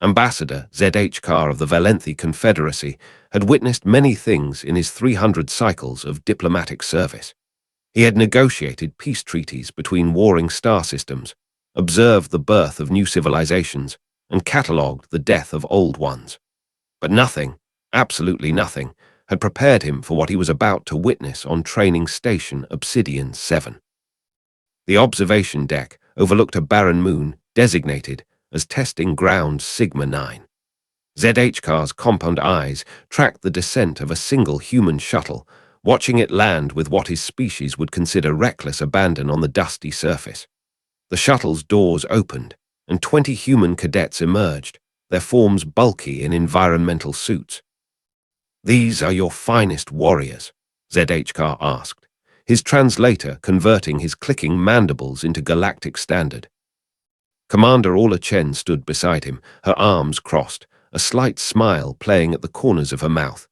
Ambassador ZHK of the Valenthi Confederacy had witnessed many things in his 300 cycles of diplomatic service. He had negotiated peace treaties between warring star systems, observed the birth of new civilizations, and catalogued the death of old ones. But nothing, absolutely nothing, had prepared him for what he was about to witness on Training Station Obsidian 7. The observation deck overlooked a barren moon designated as Testing Ground Sigma 9. ZHK's compound eyes tracked the descent of a single human shuttle, watching it land with what his species would consider reckless abandon on the dusty surface. The shuttle's doors opened, and 20 human cadets emerged, their forms bulky in environmental suits. "These are your finest warriors?" ZHK asked, his translator converting his clicking mandibles into galactic standard. Commander Orla Chen stood beside him, her arms crossed, a slight smile playing at the corners of her mouth.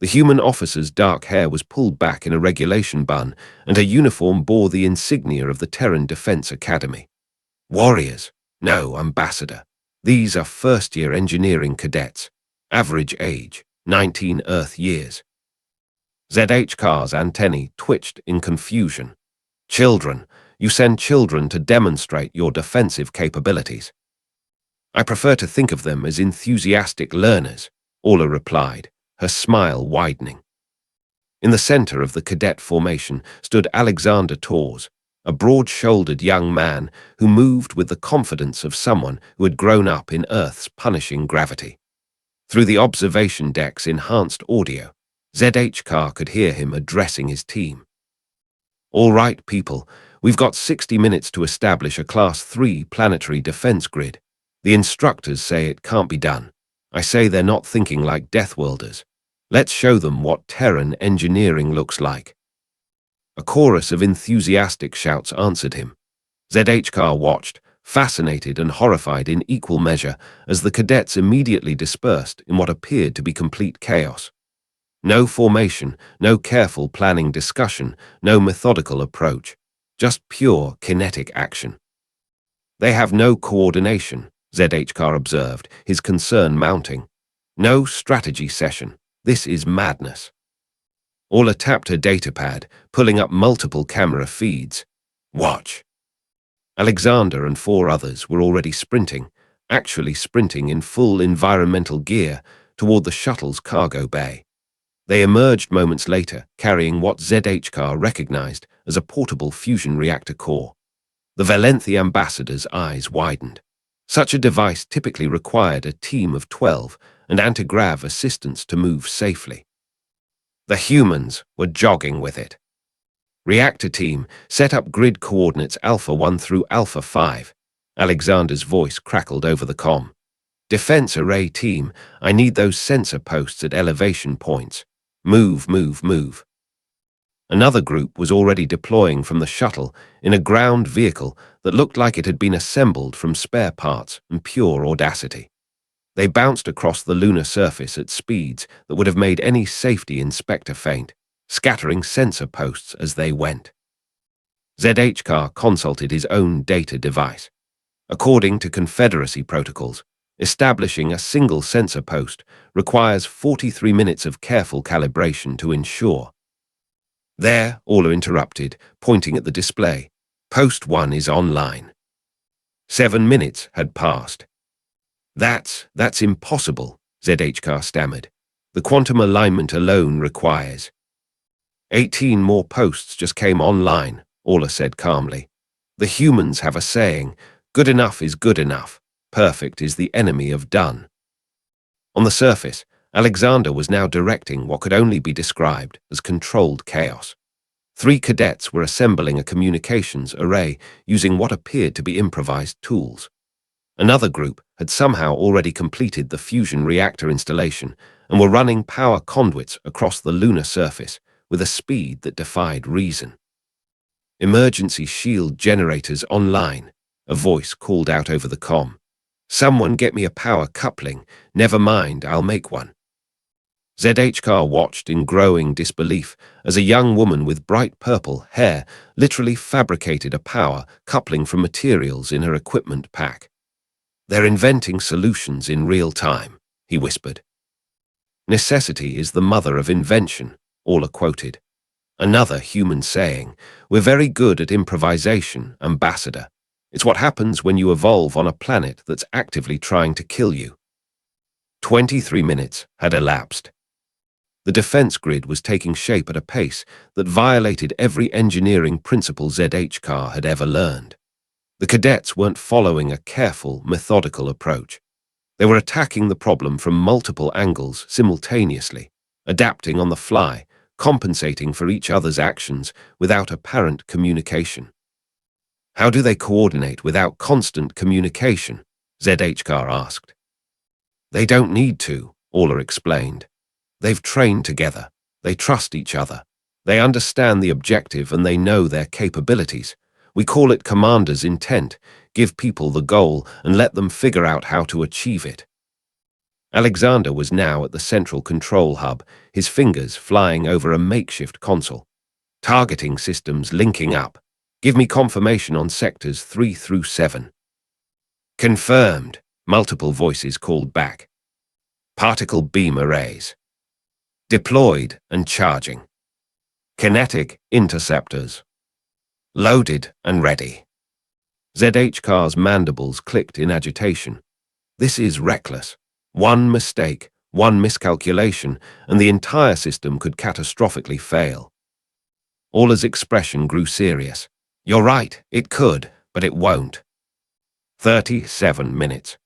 The human officer's dark hair was pulled back in a regulation bun, and her uniform bore the insignia of the Terran Defense Academy. "Warriors? No, Ambassador. These are first-year engineering cadets. Average age, 19 Earth years." ZHK's antennae twitched in confusion. "Children. You send children to demonstrate your defensive capabilities." "I prefer to think of them as enthusiastic learners," Orla replied, her smile widening. In the center of the cadet formation stood Alexander Torres, a broad-shouldered young man who moved with the confidence of someone who had grown up in Earth's punishing gravity. Through the observation deck's enhanced audio, ZHK could hear him addressing his team. "All right, people. We've got 60 minutes to establish a Class 3 planetary defense grid. The instructors say it can't be done. I say they're not thinking like Deathworlders. Let's show them what Terran engineering looks like." A chorus of enthusiastic shouts answered him. ZHK watched, fascinated and horrified in equal measure, as the cadets immediately dispersed in what appeared to be complete chaos. No formation, no careful planning discussion, no methodical approach. Just pure kinetic action. "They have no coordination," ZHK observed, his concern mounting. "No strategy session. This is madness." Orla tapped her datapad, pulling up multiple camera feeds. "Watch." Alexander and 4 others were already sprinting, actually sprinting in full environmental gear, toward the shuttle's cargo bay. They emerged moments later, carrying what ZHK recognized as a portable fusion reactor core. The Valenthi ambassador's eyes widened. Such a device typically required a team of 12 and anti-grav assistance to move safely. The humans were jogging with it. "Reactor team, set up grid coordinates Alpha 1 through Alpha 5. Alexander's voice crackled over the comm. "Defense array team, I need those sensor posts at elevation points. Move, move, move." Another group was already deploying from the shuttle in a ground vehicle that looked like it had been assembled from spare parts and pure audacity. They bounced across the lunar surface at speeds that would have made any safety inspector faint, scattering sensor posts as they went. ZHK consulted his own data device. According to Confederacy protocols, establishing a single sensor post requires 43 minutes of careful calibration to ensure. "There," Orla interrupted, pointing at the display. "Post 1 is online." 7 minutes had passed. That's impossible," ZHK stammered. "The quantum alignment alone requires." 18 more posts just came online," Orla said calmly. "The humans have a saying, good enough is good enough. Perfect is the enemy of done." On the surface, Alexander was now directing what could only be described as controlled chaos. 3 cadets were assembling a communications array using what appeared to be improvised tools. Another group had somehow already completed the fusion reactor installation and were running power conduits across the lunar surface with a speed that defied reason. "Emergency shield generators online," a voice called out over the comm. "Someone get me a power coupling. Never mind, I'll make one." ZHK watched in growing disbelief as a young woman with bright purple hair literally fabricated a power coupling from materials in her equipment pack. They're inventing solutions in real time, he whispered. Necessity is the mother of invention, Orla quoted. Another human saying, we're very good at improvisation, Ambassador. It's what happens when you evolve on a planet that's actively trying to kill you. 23 minutes had elapsed. The defense grid was taking shape at a pace that violated every engineering principle ZHK had ever learned. The cadets weren't following a careful, methodical approach. They were attacking the problem from multiple angles simultaneously, adapting on the fly, compensating for each other's actions without apparent communication. How do they coordinate without constant communication? ZHK asked. They don't need to, Orla explained. They've trained together. They trust each other. They understand the objective and they know their capabilities. We call it commander's intent. Give people the goal and let them figure out how to achieve it. Alexander was now at the central control hub, his fingers flying over a makeshift console. Targeting systems linking up. Give me confirmation on sectors 3 through 7. Confirmed, multiple voices called back. Particle beam arrays. Deployed and charging. Kinetic interceptors. Loaded and ready. ZHK's mandibles clicked in agitation. This is reckless. One mistake, one miscalculation, and the entire system could catastrophically fail. Orla's expression grew serious. You're right, it could, but it won't. 37 minutes.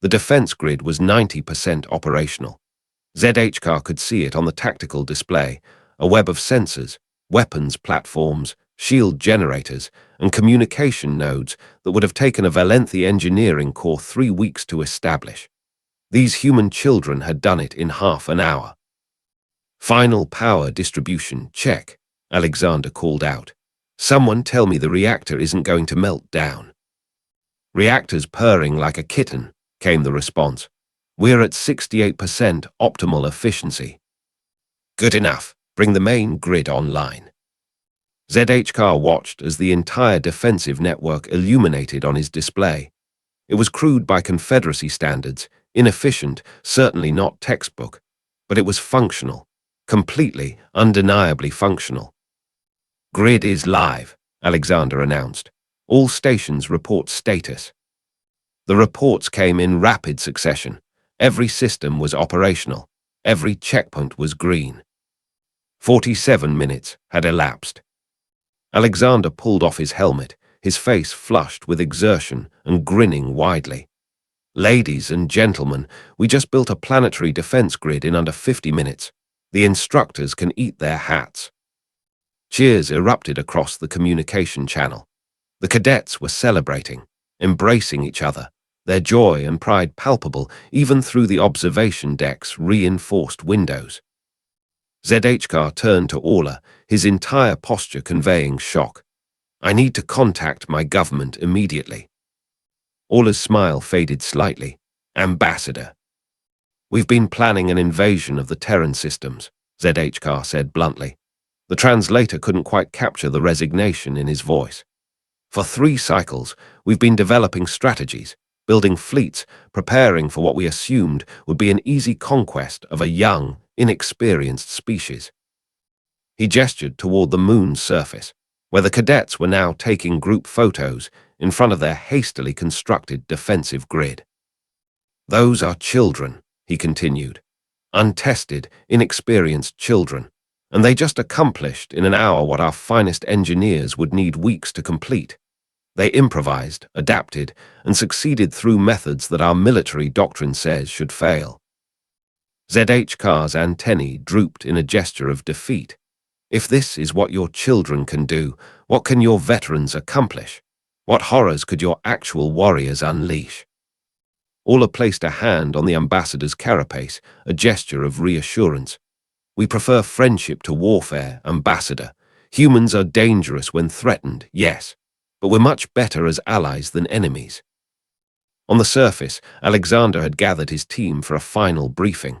The defense grid was 90% operational. ZHK could see it on the tactical display, a web of sensors, weapons platforms, shield generators, and communication nodes that would have taken a Valenthi engineering core 3 weeks to establish. These human children had done it in half an hour. Final power distribution check, Alexander called out. Someone tell me the reactor isn't going to melt down. Reactor's purring like a kitten, came the response. We're at 68% optimal efficiency. Good enough. Bring the main grid online. ZHK watched as the entire defensive network illuminated on his display. It was crude by Confederacy standards, inefficient, certainly not textbook, but it was functional, completely, undeniably functional. Grid is live, Alexander announced. All stations report status. The reports came in rapid succession. Every system was operational. Every checkpoint was green. 47 minutes had elapsed. Alexander pulled off his helmet, his face flushed with exertion and grinning widely. Ladies and gentlemen, we just built a planetary defense grid in under 50 minutes. The instructors can eat their hats. Cheers erupted across the communication channel. The cadets were celebrating, embracing each other, their joy and pride palpable even through the observation deck's reinforced windows. ZHK turned to Orla, his entire posture conveying shock. I need to contact my government immediately. Orla's smile faded slightly. Ambassador. We've been planning an invasion of the Terran systems, ZHK said bluntly. The translator couldn't quite capture the resignation in his voice. For 3 cycles, we've been developing strategies, building fleets, preparing for what we assumed would be an easy conquest of a young, inexperienced species. He gestured toward the moon's surface, where the cadets were now taking group photos in front of their hastily constructed defensive grid. Those are children, he continued. Untested, inexperienced children, and they just accomplished in an hour what our finest engineers would need weeks to complete. They improvised, adapted, and succeeded through methods that our military doctrine says should fail. ZHK's antennae drooped in a gesture of defeat. If this is what your children can do, what can your veterans accomplish? What horrors could your actual warriors unleash? Orla placed a hand on the ambassador's carapace, a gesture of reassurance. We prefer friendship to warfare, Ambassador. Humans are dangerous when threatened, yes, but we're much better as allies than enemies. On the surface, Alexander had gathered his team for a final briefing.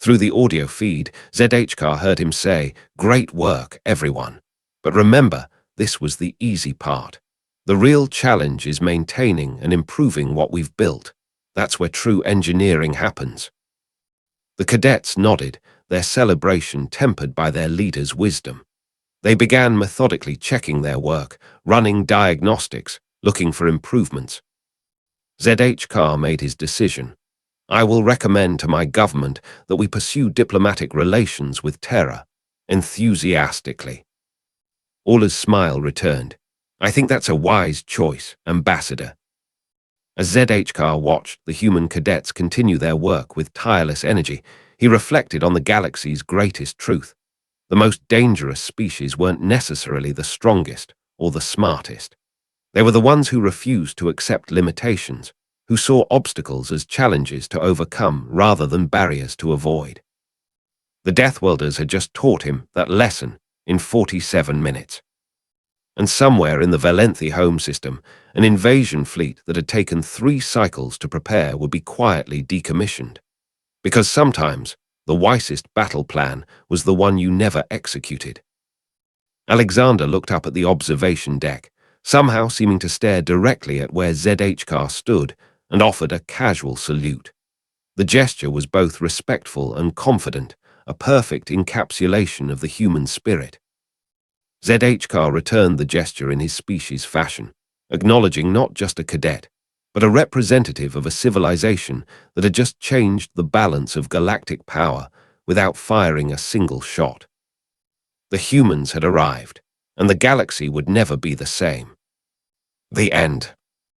Through the audio feed, ZHK heard him say, "Great work, everyone. But remember, this was the easy part. The real challenge is maintaining and improving what we've built. That's where true engineering happens. The cadets nodded, their celebration tempered by their leader's wisdom. They began methodically checking their work, running diagnostics, looking for improvements. ZHK made his decision. I will recommend to my government that we pursue diplomatic relations with Terra, enthusiastically. Orla's smile returned. I think that's a wise choice, Ambassador. As ZHK watched the human cadets continue their work with tireless energy, he reflected on the galaxy's greatest truth. The most dangerous species weren't necessarily the strongest or the smartest. They were the ones who refused to accept limitations, who saw obstacles as challenges to overcome rather than barriers to avoid. The Deathworlders had just taught him that lesson in 47 minutes. And somewhere in the Valenthi home system, an invasion fleet that had taken 3 cycles to prepare would be quietly decommissioned. Because sometimes, the wisest battle plan was the one you never executed. Alexander looked up at the observation deck, somehow seeming to stare directly at where ZHK stood, and offered a casual salute. The gesture was both respectful and confident, a perfect encapsulation of the human spirit. ZHK returned the gesture in his species fashion, acknowledging not just a cadet, but a representative of a civilization that had just changed the balance of galactic power without firing a single shot. The humans had arrived, and the galaxy would never be the same. The end.